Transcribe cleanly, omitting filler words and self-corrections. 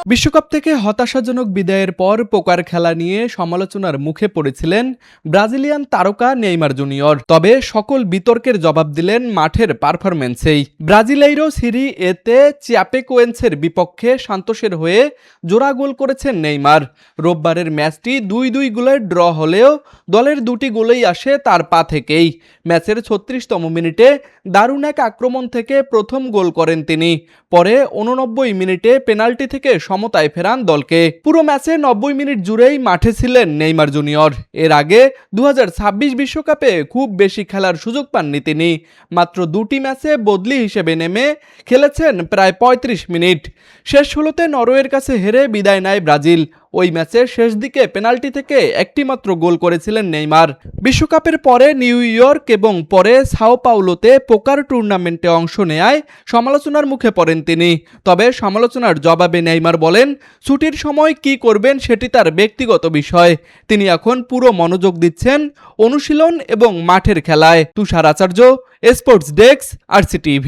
বিশ্বকাপ থেকে হতাশাজনক বিদায়ের পর পোকার খেলা নিয়ে সমালোচনার মুখে পড়েছিলেন ব্রাজিলিয়ান তারকা নেইমার জুনিয়র। তবে সকল বিতর্কের জবাব দিলেন মাঠের পারফরম্যান্সেই। ব্রাজিলেইরো সিরি এতে চ্যাপেকোয়েন্সের বিপক্ষে সান্তোসের হয়ে জোড়া গোল করেছেন নেইমার। রোববারের ম্যাচটি ২-২ গোলে ড্র হলেও দলের দুটি গোলই আসে তার পা থেকেই। ম্যাচের ৩৬তম মিনিটে দারুণ এক আক্রমণ থেকে প্রথম গোল করেন তিনি। পরে ৮৯ মিনিটে পেনাল্টি থেকে সমতায় ফেরান দলকে। পুরো ম্যাচে ৯০ মিনিট জুড়েই মাঠে ছিলেন নেইমার জুনিয়র। এর আগে ২০২৬ বিশ্বকাপে খুব বেশি খেলার সুযোগ পাননি তিনি। মাত্র দুটি ম্যাচে বদলি হিসেবে নেমে খেলেছেন প্রায় ৩৫ মিনিট। শেষ ষোলোতে নরওয়ের কাছে হেরে বিদায় নেয় ব্রাজিল। ওই ম্যাচের শেষ দিকে পেনাল্টি থেকে একটি মাত্র গোল করেছিলেন নেইমার। বিশ্বকাপের পরে নিউ ইয়র্ক এবং পরে সাও পাউলোতে পোকার টুর্নামেন্টে অংশ নেয়ায় সমালোচনার মুখে পড়েন তিনি। তবে সমালোচনার জবাবে নেইমার বলেন, ছুটির সময় কি করবেন সেটি তার ব্যক্তিগত বিষয়। তিনি এখন পুরো মনোযোগ দিচ্ছেন অনুশীলন এবং মাঠের খেলায়। তুষার আচার্য, স্পোর্টস ডেস্ক, RCTV।